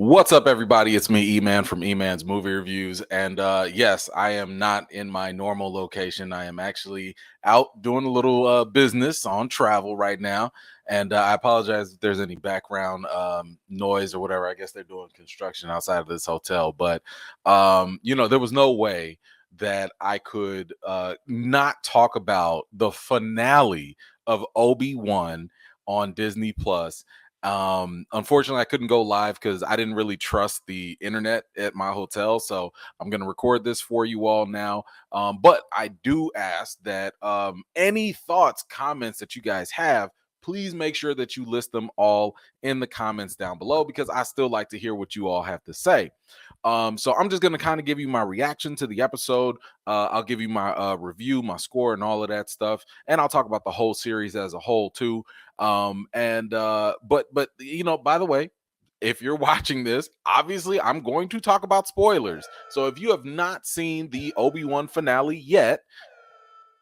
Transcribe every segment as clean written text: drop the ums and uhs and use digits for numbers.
What's up, everybody? It's me, E-Man from E-Man's Movie Reviews. And yes, I am not in my normal location. I am actually out doing a little business on travel right now. And I apologize if there's any background noise or whatever. I guess they're doing construction outside of this hotel. But, there was no way that I could not talk about the finale of Obi-Wan on Disney Plus. Unfortunately, I couldn't go live because I didn't really trust the internet at my hotel. So I'm going to record this for you all now. But I do ask that any thoughts, comments that you guys have, please make sure that you list them all in the comments down below because I still like to hear what you all have to say. So I'm just going to kind of give you my reaction to the episode. I'll give you my review, my score, and all of that stuff. And I'll talk about the whole series as a whole too. But by the way, if you're watching this, obviously I'm going to talk about spoilers. So if you have not seen the Obi-Wan finale yet,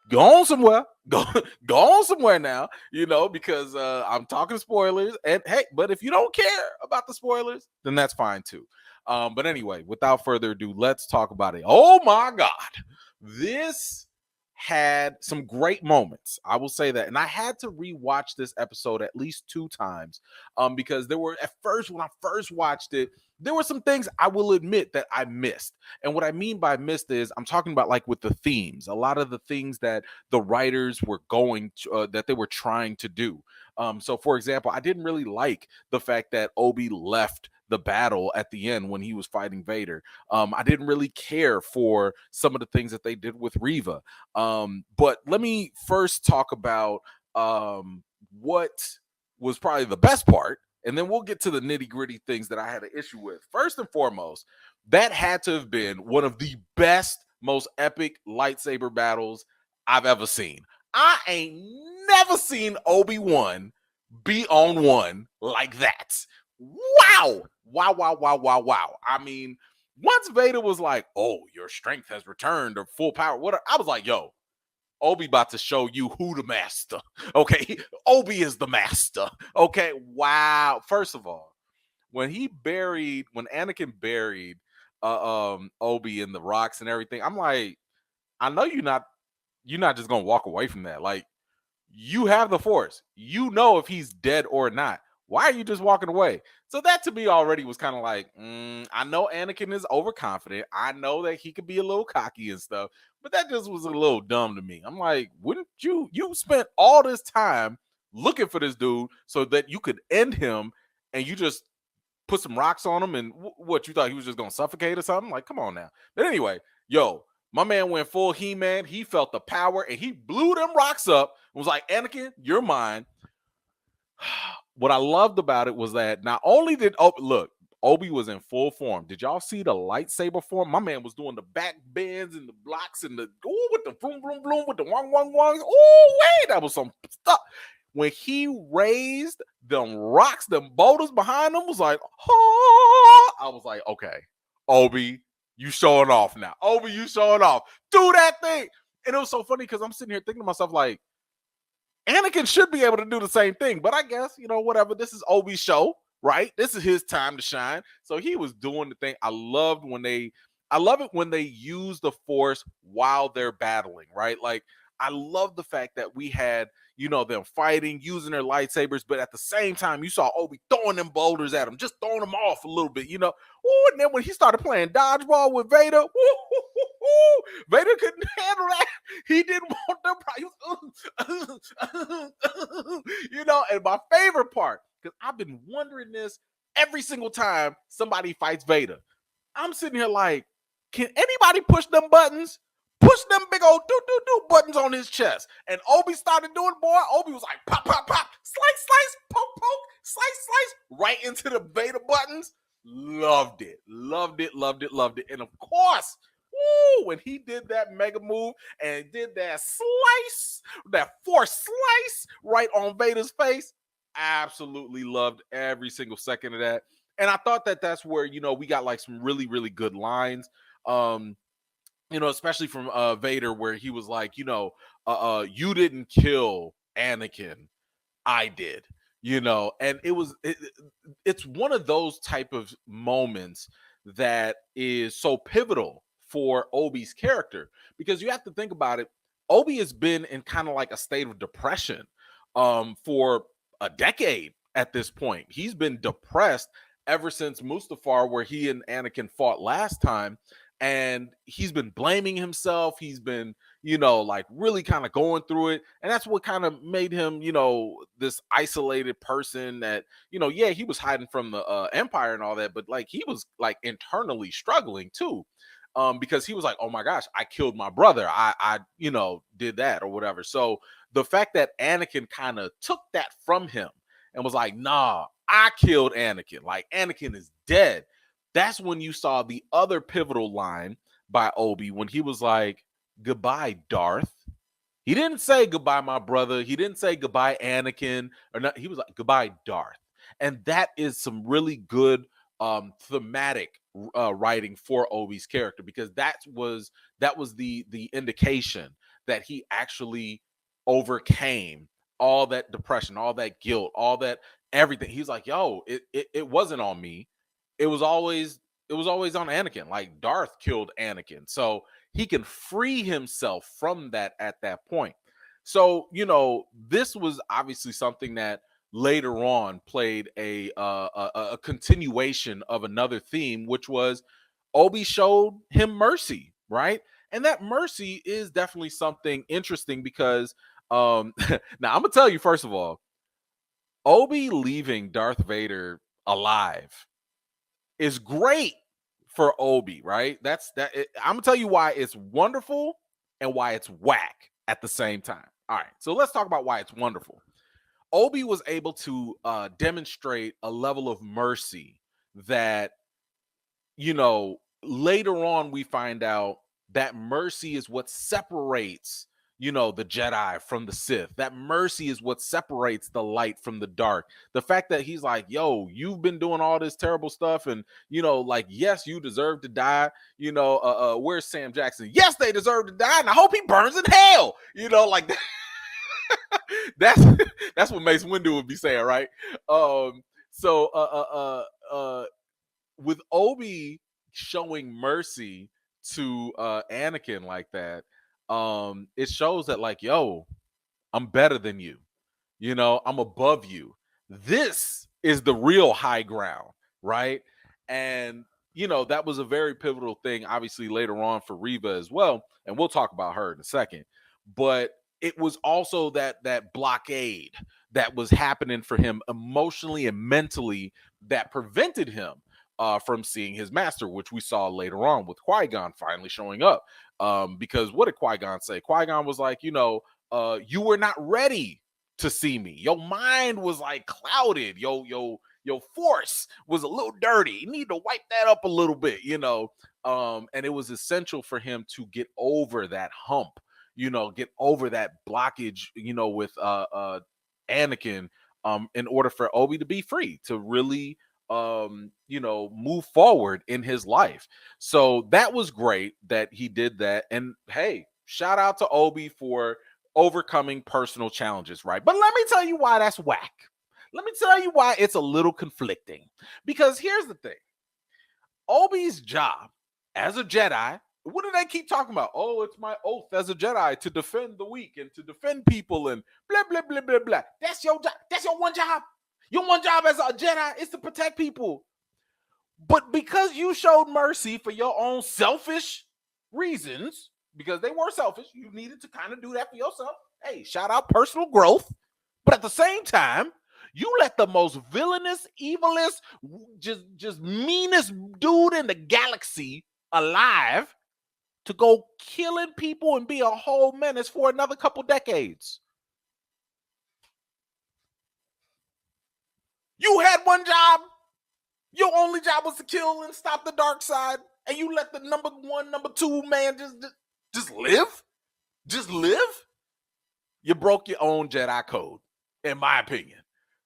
go on somewhere. Go on somewhere now, because I'm talking spoilers. And hey, but if you don't care about the spoilers, then that's fine too. But anyway, without further ado, let's talk about it. Oh my God. This had some great moments. I will say that. And I had to rewatch this episode at least 2 times because there were, at first, when I first watched it, there were some things I will admit that I missed. And what I mean by missed is I'm talking about like with the themes, a lot of the things that the writers were that they were trying to do. So for example, I didn't really like the fact that Obi left the battle at the end when he was fighting Vader. I didn't really care for some of the things that they did with Reva. But let me first talk about what was probably the best part, and then we'll get to the nitty-gritty things that I had an issue with. First and foremost, that had to have been one of the best, most epic lightsaber battles I've ever seen. I ain't never seen Obi-Wan be on one like that. Wow. I mean, once Vader was like, "Oh, your strength has returned to full power," I was like, "Yo, Obi about to show you who the master." Okay, Obi is the master. Okay, wow. First of all, when Anakin buried Obi in the rocks and everything, I'm like, I know you're not just gonna walk away from that. Like, you have the Force. You know if he's dead or not. Why are you just walking away? So that to me already was kind of like, I know Anakin is overconfident. I know that he could be a little cocky and stuff, but that just was a little dumb to me. I'm like, wouldn't you spent all this time looking for this dude so that you could end him and you just put some rocks on him and what, you thought he was just going to suffocate or something? Like, come on now. But anyway, my man went full He-Man. He felt the power and he blew them rocks up and was like, "Anakin, you're mine." What I loved about it was that not only did Obi was in full form. Did y'all see the lightsaber form? My man was doing the back bends and the blocks and with the boom boom boom with the wong wong wong. Oh wait, that was some stuff. When he raised them rocks, them boulders behind him was like, oh, I was like, okay, Obi, you showing off now. Obi, you showing off. Do that thing. And it was so funny because I'm sitting here thinking to myself like, Anakin should be able to do the same thing, but I guess, whatever. This is Obi's show, right? This is his time to shine. So he was doing the thing. I love it when they use the Force while they're battling, right? Like, I love the fact that we had, them fighting, using their lightsabers, but at the same time, you saw Obi throwing them boulders at him, just throwing them off a little bit, Ooh, and then when he started playing dodgeball with Vader, Vader couldn't handle that. He didn't want them. He was, and my favorite part, because I've been wondering this every single time somebody fights Vader. I'm sitting here like, can anybody push them buttons? Push them big old do buttons on his chest. And Obi started doing, boy. Obi was like, pop, pop, pop, slice, slice, poke, poke, slice, slice, right into the Vader buttons. Loved it. And of course, when he did that mega move and did that slice, that Force slice right on Vader's face, absolutely loved every single second of that. And I thought that that's where, we got like some really, really good lines. Especially from Vader, where he was like, you didn't kill Anakin, I did. And it's one of those type of moments that is so pivotal for Obi's character, because you have to think about it. Obi has been in kind of like a state of depression for a decade at this point. He's been depressed ever since Mustafar, where he and Anakin fought last time, and he's been blaming himself. He's been, like really kind of going through it. And that's what kind of made him, this isolated person that, yeah, he was hiding from the Empire and all that, but like he was like internally struggling too. Because he was like, oh my gosh, I killed my brother. I did that or whatever. So the fact that Anakin kind of took that from him and was like, nah, I killed Anakin. Like Anakin is dead. That's when you saw the other pivotal line by Obi when he was like, goodbye, Darth. He didn't say goodbye, my brother. He didn't say goodbye, Anakin. Or not. He was like, goodbye, Darth. And that is some really good thematic writing for Obi's character, because that was the indication that he actually overcame all that depression, all that guilt, all that everything. He's like, yo, it wasn't on me. It was always on Anakin. Like Darth killed Anakin. So he can free himself from that at that point. So, this was obviously something that later on played a continuation of another theme, which was Obi showed him mercy, right? And that mercy is definitely something interesting because now I'm gonna tell you, first of all, Obi leaving Darth Vader alive is great for Obi, right? I'm gonna tell you why it's wonderful and why it's whack at the same time. All right, so let's talk about why it's wonderful. Obi was able to demonstrate a level of mercy that, later on we find out that mercy is what separates, the Jedi from the Sith. That mercy is what separates the light from the dark. The fact that he's like, yo, you've been doing all this terrible stuff, and, like, yes, you deserve to die. Where's Sam Jackson? Yes, they deserve to die, and I hope he burns in hell. Like that. that's what Mace Windu would be saying, right? With Obi showing mercy to Anakin like that, it shows that, like, yo, I'm better than you. I'm above you. This is the real high ground, right? And that was a very pivotal thing, obviously, later on for Reva as well, and we'll talk about her in a second. But it was also that blockade that was happening for him emotionally and mentally that prevented him from seeing his master, which we saw later on with Qui-Gon finally showing up. Because what did Qui-Gon say? Qui-Gon was like, you were not ready to see me. Your mind was like clouded. Your force was a little dirty. You need to wipe that up a little bit, and it was essential for him to get over that hump, get over that blockage, with Anakin, in order for Obi to be free, to really move forward in his life. So that was great that he did that. And hey, shout out to Obi for overcoming personal challenges, right? But let me tell you why that's whack. Let me tell you why it's a little conflicting. Because here's the thing. Obi's job as a Jedi, what do they keep talking about? Oh, it's my oath as a Jedi to defend the weak and to defend people and blah, blah, blah, blah, blah. That's your job. That's your one job. Your one job as a Jedi is to protect people. But because you showed mercy for your own selfish reasons, because they were selfish, you needed to kind of do that for yourself. Hey, shout out personal growth. But at the same time, you let the most villainous, evilest, just meanest dude in the galaxy alive to go killing people and be a whole menace for another couple decades. You had one job. Your only job was to kill and stop the dark side, and you let the number one, number two man just live? Just live? You broke your own Jedi code, in my opinion.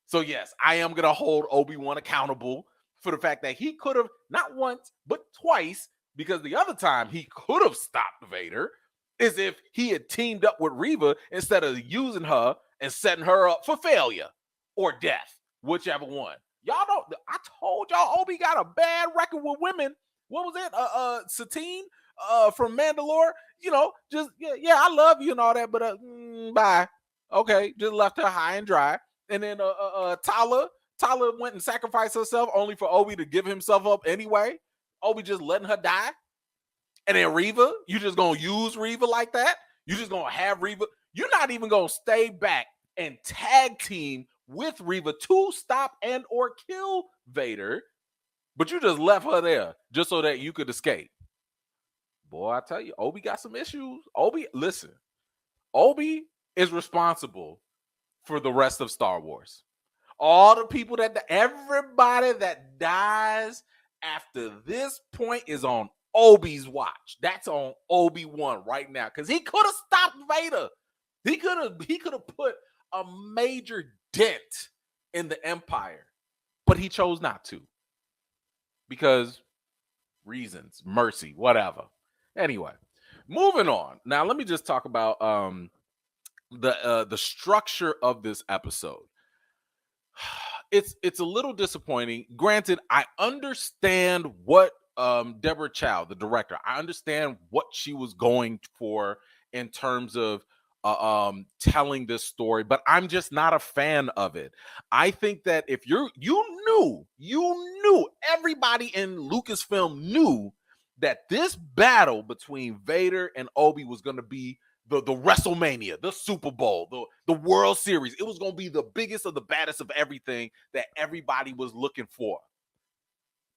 So yes, I am going to hold Obi-Wan accountable for the fact that he could have, not once, but twice, because the other time he could have stopped Vader is if he had teamed up with Reva instead of using her and setting her up for failure. or death, whichever one. Y'all don't. I told y'all Obi got a bad record with women. What was it? Satine from Mandalore. Just yeah, I love you and all that, but bye. Okay, just left her high and dry. And then Tala went and sacrificed herself only for Obi to give himself up anyway. Obi just letting her die. And then Reva, you just gonna use Reva like that? You just gonna have Reva? You're not even gonna stay back and tag team with Reva to stop and or kill Vader, but you just left her there just so that you could escape. Boy, I tell you, Obi got some issues. Listen, Obi is responsible for the rest of Star Wars. All the people everybody that dies after this point is on Obi's watch. That's on Obi-Wan right now, because he could have stopped Vader. He could have put a major dent in the Empire, but he chose not to because reasons, mercy, whatever. Anyway, moving on. Now, let me just talk about the structure of this episode. It's a little disappointing. Granted, I understand what Deborah Chow, the director, I understand what she was going for in terms of telling this story, but I'm just not a fan of it. I think that if you knew everybody in Lucasfilm knew that this battle between Vader and Obi was going to be the WrestleMania, the Super Bowl, the World Series. It was going to be the biggest of the baddest of everything that everybody was looking for.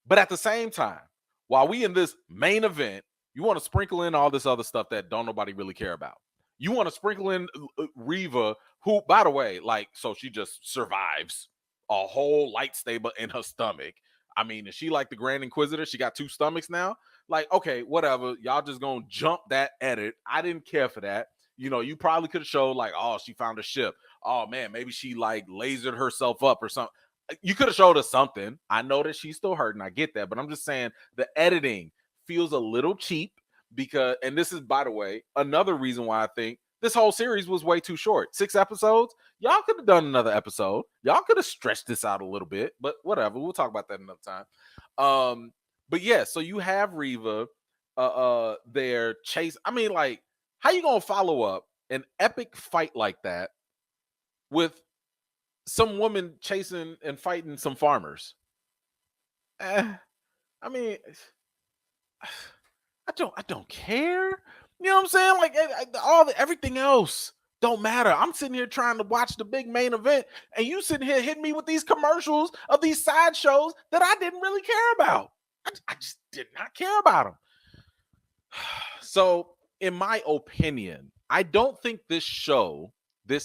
But at the same time, while we in this main event, you want to sprinkle in all this other stuff that don't nobody really care about. You want to sprinkle in Reva, who, by the way, so she just survives a whole lightsaber in her stomach. I mean, is she like the Grand Inquisitor? She got 2 stomachs now? Okay, whatever. Y'all just gonna jump that edit. I didn't care for that. You probably could have showed oh, she found a ship. Oh man, maybe she lasered herself up or something. You could have showed us something. I know that she's still hurting. I get that, but I'm just saying the editing feels a little cheap because, and this is, by the way, another reason why I think this whole series was way too short. 6 episodes. Y'all could have done another episode. Y'all could have stretched this out a little bit, but whatever. We'll talk about that another time. But yeah, so you have Reva there chase. I mean, how you gonna follow up an epic fight like that with some woman chasing and fighting some farmers? I mean, I don't care. You know what I'm saying? Everything else don't matter. I'm sitting here trying to watch the big main event, and you sitting here hitting me with these commercials of these sideshows that I didn't really care about. I just did not care about them. So, in my opinion, I don't think this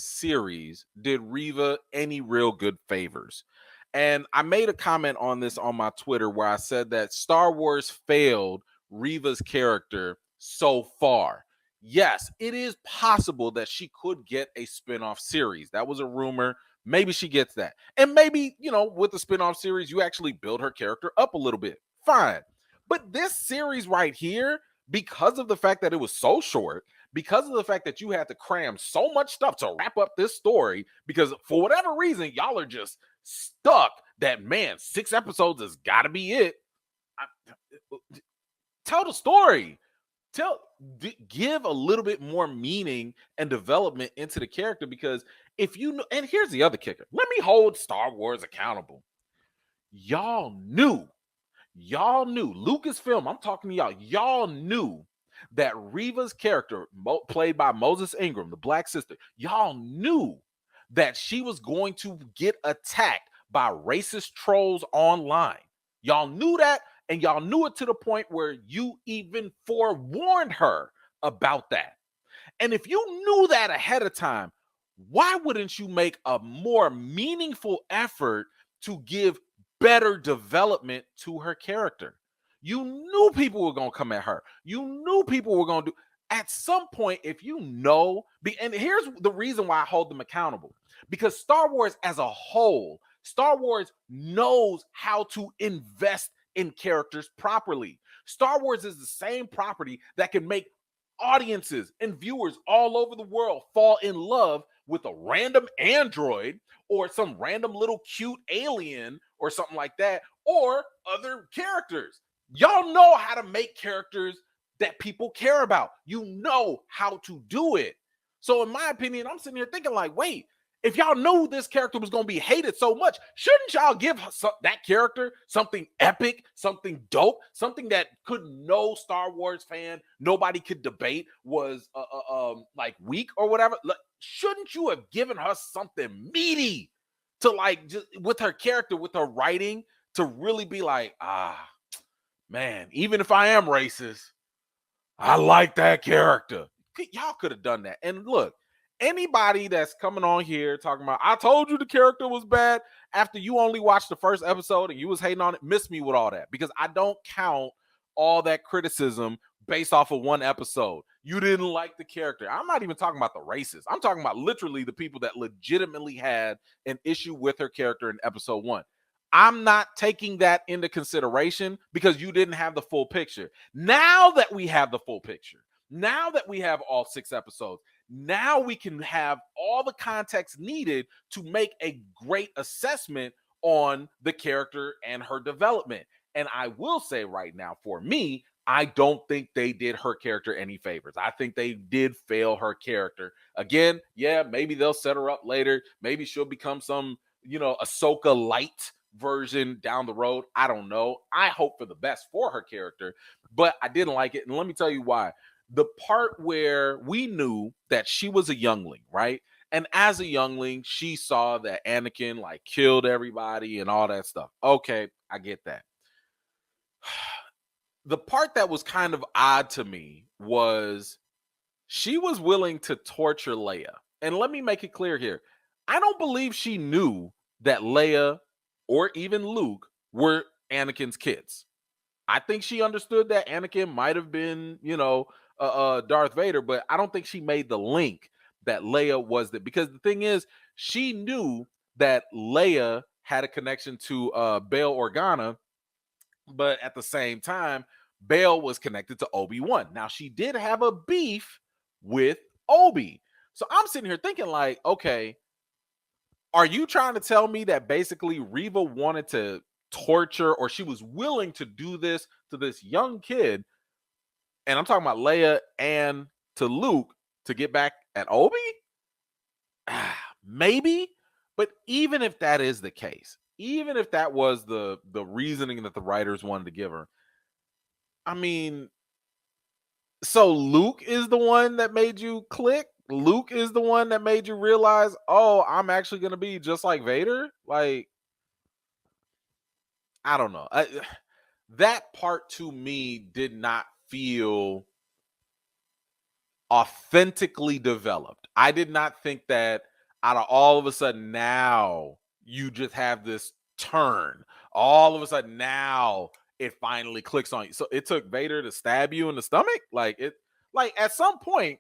series, did Reva any real good favors. And I made a comment on this on my Twitter where I said that Star Wars failed Reva's character so far. Yes, it is possible that she could get a spinoff series. That was a rumor. Maybe she gets that. And maybe, with the spinoff series, you actually build her character up a little bit. Fine. But this series right here, because of the fact that it was so short, because of the fact that you had to cram so much stuff to wrap up this story, because for whatever reason, y'all are just stuck that, man, 6 episodes has got to be it. Tell the story. Give a little bit more meaning and development into the character, because if you know, and here's the other kicker. Let me hold Star Wars accountable. Y'all knew Lucasfilm, I'm talking to y'all knew that Reva's character, played by Moses Ingram, the Black Sister, y'all knew that she was going to get attacked by racist trolls online. Y'all knew that, and y'all knew it to the point where you even forewarned her about that. And if you knew that ahead of time, why wouldn't you make a more meaningful effort to give better development to her character? You knew people were going to come at her. You knew people were going to do. At some point, if you know, and here's the reason why I hold them accountable, because Star Wars as a whole, Star Wars knows how to invest in characters properly. Star Wars is the same property that can make audiences and viewers all over the world fall in love with a random android or some random little cute alien or something like that, or other characters. Y'all know how to make characters that people care about. You know how to do it. So in my opinion, I'm sitting here thinking like, wait, if y'all knew this character was going to be hated so much, shouldn't y'all give that character something epic, something dope, something that no Star Wars fan, nobody could debate was like weak or whatever? Like, shouldn't you have given her something meaty to like just with her character, with her writing, to really be like, man, even if I am racist, I like that character. Y'all could have done that. And look, anybody that's coming on here talking about, I told you the character was bad after you only watched the first episode and you was hating on it, miss me with all that, because I don't count all that criticism based off of one episode. You didn't like the character. I'm not even talking about the racists. I'm talking about literally the people that legitimately had an issue with her character in episode 1. I'm not taking that into consideration because you didn't have the full picture. Now that we have the full picture, now that we have all 6 episodes, now we can have all the context needed to make a great assessment on the character and her development. And I will say right now, for me, I don't think they did her character any favors. I think they did fail her character. Again, yeah, maybe they'll set her up later. Maybe she'll become some, Ahsoka light version down the road. I don't know. I hope for the best for her character, but I didn't like it. And let me tell you why. The part where we knew that she was a youngling, right? And as a youngling, she saw that Anakin like killed everybody and all that stuff. Okay, I get that. The part that was kind of odd to me was she was willing to torture Leia. And let me make it clear here. I don't believe she knew that Leia or even Luke were Anakin's kids. I think she understood that Anakin might have been, Darth Vader, but I don't think she made the link that Leia was that. Because the thing is, she knew that Leia had a connection to Bail Organa, but at the same time, Bail was connected to Obi-Wan. Now, she did have a beef with Obi. So I'm sitting here thinking like, okay, are you trying to tell me that basically Reva wanted to torture, or she was willing to do this to this young kid, and I'm talking about Leia, and to Luke, to get back at Obi? Maybe. But even if that is the case, even if that was the reasoning that the writers wanted to give her, I mean, so Luke is the one that made you click? Luke is the one that made you realize, oh, I'm actually going to be just like Vader? Like, I don't know. That part to me did not feel authentically developed. I did not think that out of all of a sudden now you just have this turn. All of a sudden now it finally clicks on you. So it took Vader to stab you in the stomach? Like at some point,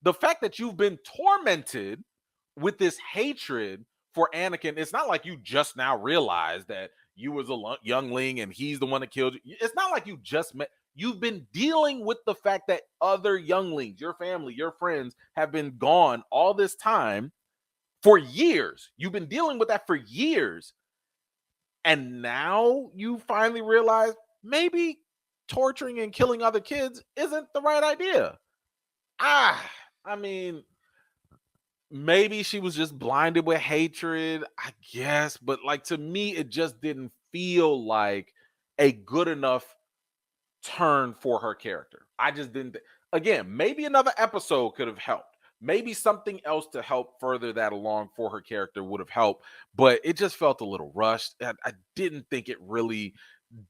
the fact that you've been tormented with this hatred for Anakin, it's not like you just now realized that you was a youngling and he's the one that killed you. It's not like you just met. You've been dealing with the fact that other younglings, your family, your friends have been gone all this time for years. You've been dealing with that for years. And now you finally realize maybe torturing and killing other kids isn't the right idea. I mean, maybe she was just blinded with hatred, I guess. But like, to me, it just didn't feel like a good enough turn for her character. I just didn't. Again, maybe another episode could have helped. Maybe something else to help further that along for her character would have helped, but it just felt a little rushed. I didn't think it really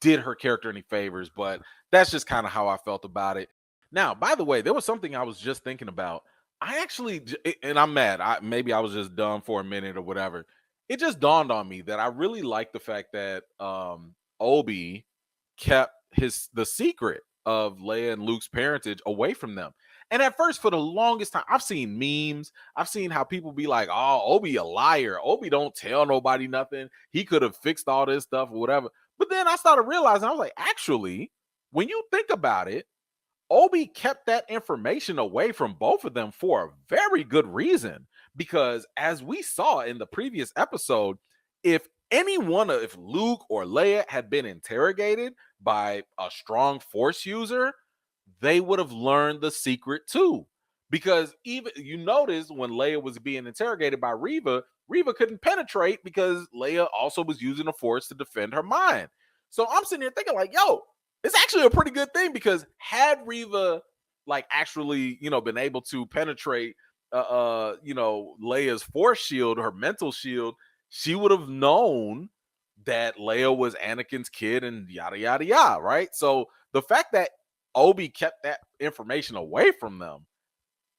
did her character any favors, but that's just kind of how I felt about it. Now, by the way, there was something I was just thinking about. I actually, and I'm mad. Maybe I was just dumb for a minute or whatever. It just dawned on me that I really like the fact that Obi kept the secret of Leia and Luke's parentage away from them. And at first, for the longest time, I've seen memes. I've seen how people be like, oh, Obi a liar. Obi don't tell nobody nothing. He could have fixed all this stuff or whatever. But then I started realizing, I was like, actually, when you think about it, Obi kept that information away from both of them for a very good reason. Because as we saw in the previous episode, if if Luke or Leia had been interrogated by a strong force user, they would have learned the secret too. Because even you notice when Leia was being interrogated by Reva, Reva couldn't penetrate because Leia also was using the force to defend her mind. So I'm sitting here thinking, like, yo, it's actually a pretty good thing, because had Reva like actually, been able to penetrate Leia's force shield, her mental shield, she would have known that Leia was Anakin's kid and yada yada yada, right? So the fact that Obi kept that information away from them,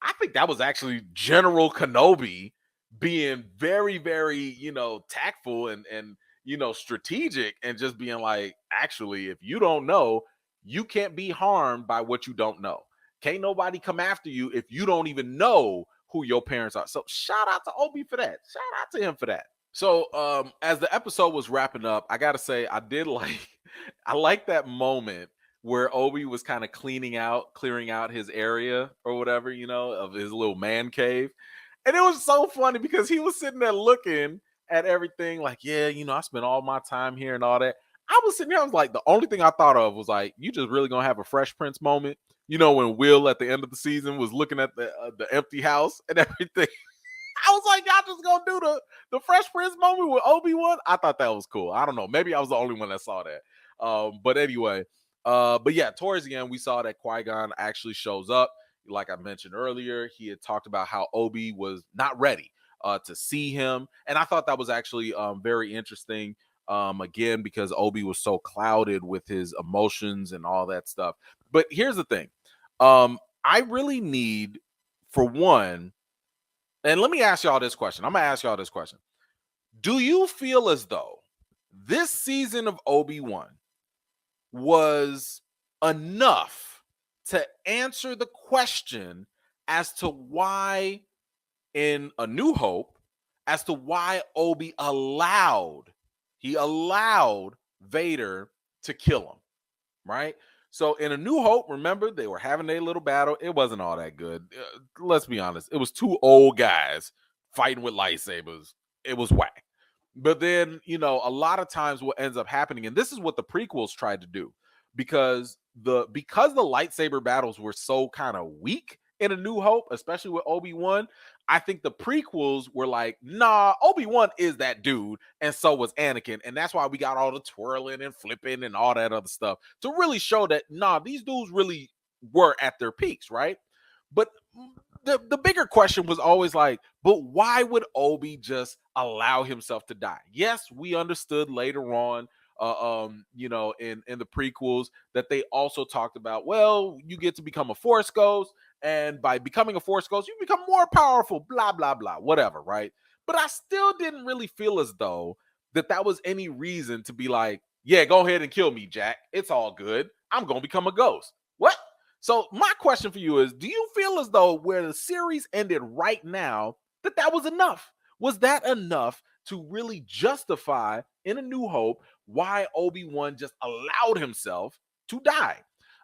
I think that was actually General Kenobi being very, very, tactful and strategic, and just being like, actually, if you don't know, you can't be harmed by what you don't know. Can't nobody come after you if you don't even know who your parents are. So shout out to Obi for that. Shout out to him for that. So as the episode was wrapping up, I gotta say I did like I like that moment where Obi was kind of clearing out his area or whatever, of his little man cave. And it was so funny because he was sitting there looking at everything like, yeah, I spent all my time here and all that. I was sitting there, I was like, the only thing I thought of was like, you just really gonna have a Fresh Prince moment, when Will at the end of the season was looking at the empty house and everything. I was like, y'all just gonna do the Fresh Prince moment with Obi-Wan? I thought that was cool. I don't know. Maybe I was the only one that saw that. But anyway, but yeah, towards the end, we saw that Qui-Gon actually shows up. Like I mentioned earlier, he had talked about how Obi was not ready to see him. And I thought that was actually very interesting. Again, because Obi was so clouded with his emotions and all that stuff. But here's the thing. I really need, for one, and let me ask y'all this question. I'm going to ask y'all this question. Do you feel as though this season of Obi-Wan was enough to answer the question as to why, in A New Hope, as to why Obi allowed Vader to kill him, right? So in A New Hope, remember, they were having their little battle. It wasn't all that good. Let's be honest. It was two old guys fighting with lightsabers. It was whack. But then, a lot of times what ends up happening, and this is what the prequels tried to do, because the lightsaber battles were so kind of weak in A New Hope, especially with Obi-Wan, I think the prequels were like, nah, Obi-Wan is that dude, and so was Anakin. And that's why we got all the twirling and flipping and all that other stuff to really show that, nah, these dudes really were at their peaks, right? But the bigger question was always like, but why would Obi just allow himself to die? Yes, we understood later on, in the prequels, that they also talked about, well, you get to become a Force Ghost, and by becoming a Force Ghost, you become more powerful, blah, blah, blah, whatever, right? But I still didn't really feel as though that was any reason to be like, yeah, go ahead and kill me, Jack. It's all good. I'm going to become a ghost. What? So my question for you is, do you feel as though where the series ended right now, that was enough? Was that enough to really justify in A New Hope why Obi-Wan just allowed himself to die?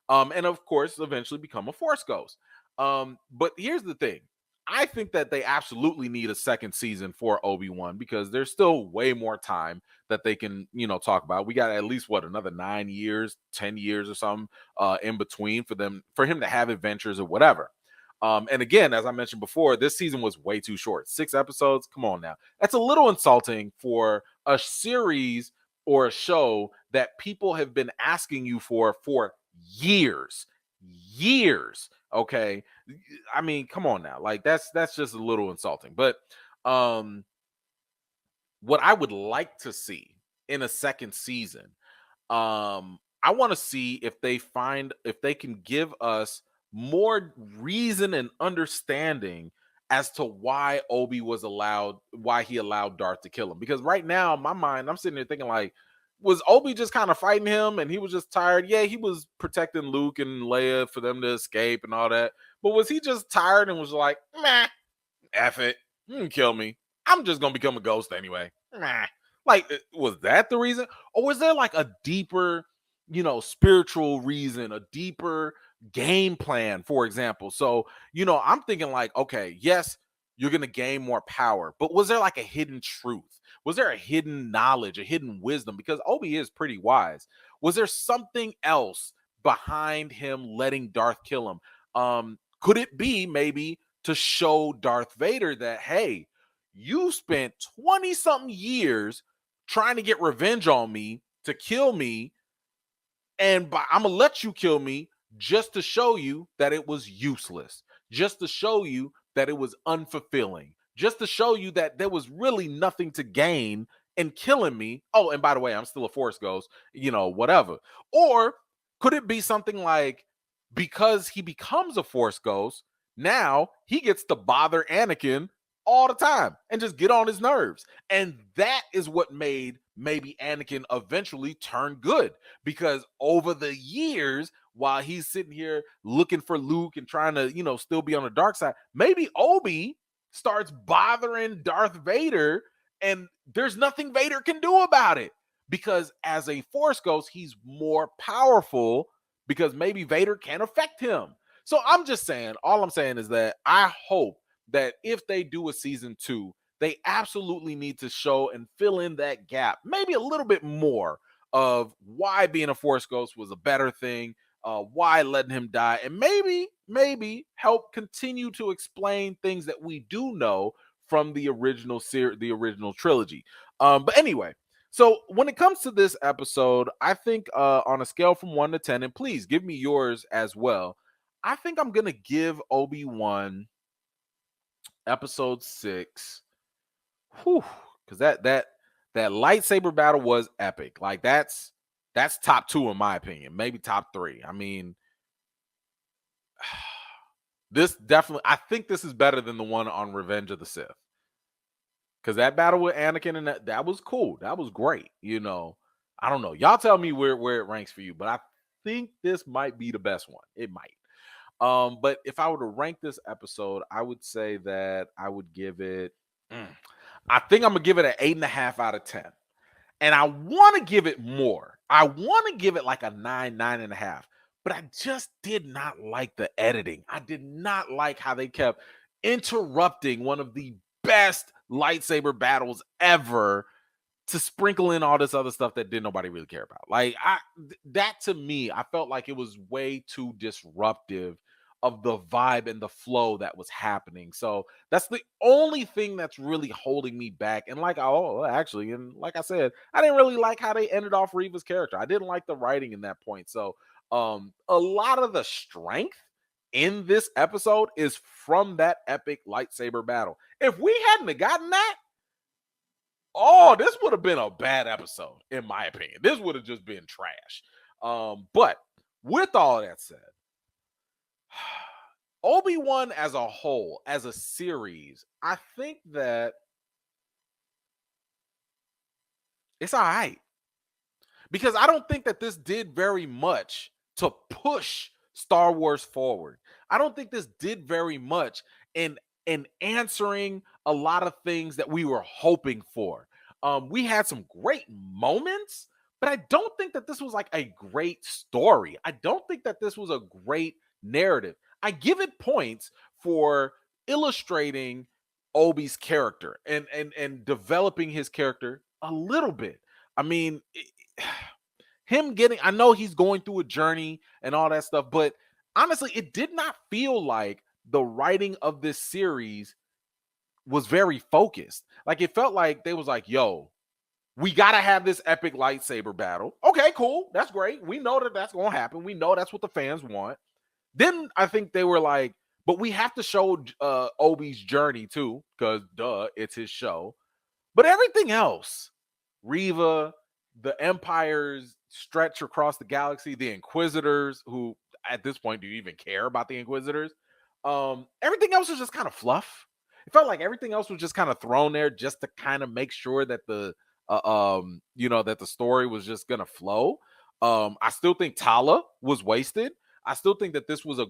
And of course, eventually become a Force Ghost. But here's the thing. I think that they absolutely need a second season for Obi-Wan, because there's still way more time that they can, talk about. We got at least another 9 years, 10 years or something in between for him to have adventures or whatever. And again, as I mentioned before, this season was way too short. 6 episodes. Come on now. That's a little insulting for a series or a show that people have been asking you for years. Okay. I mean, come on now. Like that's just a little insulting. But what I would like to see in a second season, I want to see if they can give us more reason and understanding as to why why he allowed Darth to kill him. Because right now, in my mind, I'm sitting there thinking like, was Obi just kind of fighting him and he was just tired? Yeah, he was protecting Luke and Leia for them to escape and all that. But was he just tired and was like, meh, F it, you can kill me. I'm just going to become a ghost anyway. Meh. Like, was that the reason? Or was there like a deeper, spiritual reason, a deeper game plan, for example. So, I'm thinking like, okay, yes, you're going to gain more power, but was there like a hidden truth? Was there a hidden knowledge, a hidden wisdom? Because Obi is pretty wise. Was there something else behind him letting Darth kill him? Could it be maybe to show Darth Vader that, hey, you spent 20 something years trying to get revenge on me, to kill me, and I'm gonna let you kill me just to show you that it was useless, just to show you that it was unfulfilling, just to show you that there was really nothing to gain in killing me. Oh, and by the way, I'm still a Force ghost, whatever. Or could it be something like, because he becomes a Force ghost, now he gets to bother Anakin all the time and just get on his nerves? And that is what made maybe Anakin eventually turn good, because over the years, while he's sitting here looking for Luke and trying to, still be on the dark side, maybe Obi starts bothering Darth Vader, and there's nothing Vader can do about it, because as a Force ghost, he's more powerful, because maybe Vader can affect him. So I'm just saying, all I'm saying is that I hope that if they do a season 2, they absolutely need to show and fill in that gap, maybe a little bit more, of why being a Force ghost was a better thing, why letting him die, and maybe help continue to explain things that we do know from the original the original trilogy. But anyway, so when it comes to this episode, I think on a scale from 1 to 10, and please give me yours as well, I think I'm gonna give Obi-Wan episode 6. Whew, because that lightsaber battle was epic. Like that's top 2 in my opinion, maybe top 3. I mean, this definitely, I think this is better than the one on Revenge of the Sith, because that battle with Anakin, and that was cool. That was great. I don't know. Y'all tell me where it ranks for you, but I think this might be the best one. It might. But if I were to rank this episode, I would say that I would give it. I think I'm gonna give it an 8.5 out of 10. And I want to give it more. I want to give it like a 9, 9.5. But I just did not like the editing. I did not like how they kept interrupting one of the best lightsaber battles ever to sprinkle in all this other stuff that didn't nobody really care about. Like that, to me, I felt like it was way too disruptive of the vibe and the flow that was happening. So that's the only thing that's really holding me back. And actually, and like I said, I didn't really like how they ended off Reva's character. I didn't like the writing in that point. So a lot of the strength in this episode is from that epic lightsaber battle. If we hadn't have gotten that, oh, this would have been a bad episode, in my opinion. This would have just been trash. But with all that said, Obi-Wan as a whole, as a series, I think that it's all right. Because I don't think that this did very much to push Star Wars forward. I don't think this did very much in answering a lot of things that we were hoping for. We had some great moments, but I don't think that this was like a great story. I don't think that this was a great narrative. I give it points for illustrating Obi's character and developing his character a little bit. I mean, him getting, I know he's going through a journey and all that stuff, but honestly, it did not feel like the writing of this series was very focused. Like it felt like they was like, yo, we got to have this epic lightsaber battle. Okay, cool. That's great. We know that that's going to happen. We know that's what the fans want. Then I think they were like, but we have to show Obi's journey too, because duh, it's his show. But everything else, Reva, the Empire's stretch across the galaxy, the Inquisitors, who at this point do you even care about the Inquisitors? Everything else was just kind of fluff. It felt like everything else was just kind of thrown there just to kind of make sure that that the story was just gonna flow. I still think Tala was wasted. I still think that this was a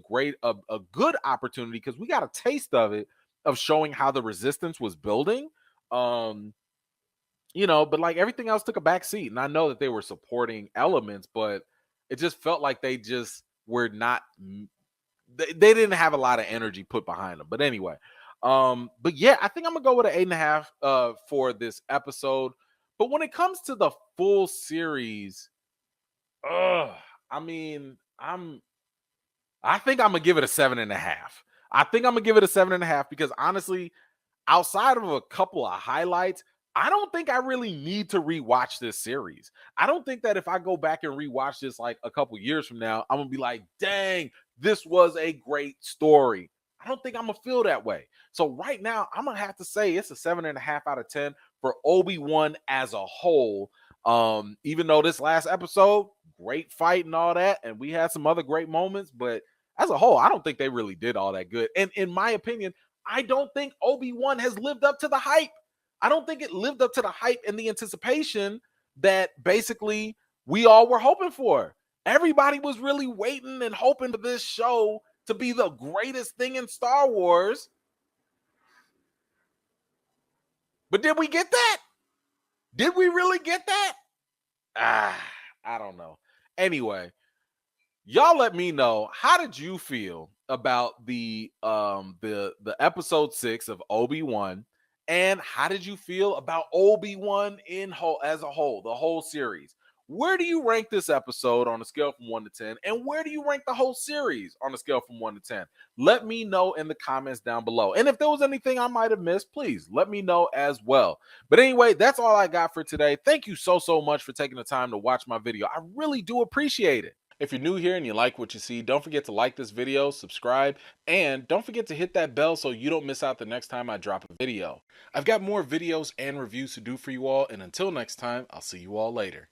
good opportunity, because we got a taste of it, of showing how the Resistance was building. But like everything else took a back seat. And I know that they were supporting elements, but it just felt like they just were not, they didn't have a lot of energy put behind them. But anyway, but yeah, I think I'm gonna go with an 8.5 for this episode. But when it comes to the full series, I mean, I think I'm gonna give it a 7.5. I think I'm gonna give it a 7.5 because honestly, outside of a couple of highlights, I don't think I really need to rewatch this series. I don't think that if I go back and rewatch this like a couple years from now, I'm gonna be like, dang, this was a great story. I don't think I'm gonna feel that way. So right now, I'm gonna have to say it's a 7.5 out of 10 for Obi-Wan as a whole. Even though this last episode, great fight and all that, and we had some other great moments, but as a whole, I don't think they really did all that good. And in my opinion, I don't think Obi-Wan has lived up to the hype. I don't think it lived up to the hype and the anticipation that basically we all were hoping for. Everybody was really waiting and hoping for this show to be the greatest thing in Star Wars. But did we get that? Did we really get that? I don't know. Anyway, y'all let me know, how did you feel about the episode 6 of Obi-Wan, and how did you feel about Obi-Wan in whole as a whole, the whole series? Where do you rank this episode on a scale from 1 to 10, and where do you rank the whole series on a scale from 1 to 10? Let me know in the comments down below. And if there was anything I might have missed, please let me know as well. But anyway, that's all I got for today. Thank you so much for taking the time to watch my video. I really do appreciate it. If you're new here and you like what you see, don't forget to like this video, subscribe, and don't forget to hit that bell so you don't miss out the next time I drop a video. I've got more videos and reviews to do for you all, and until next time, I'll see you all later.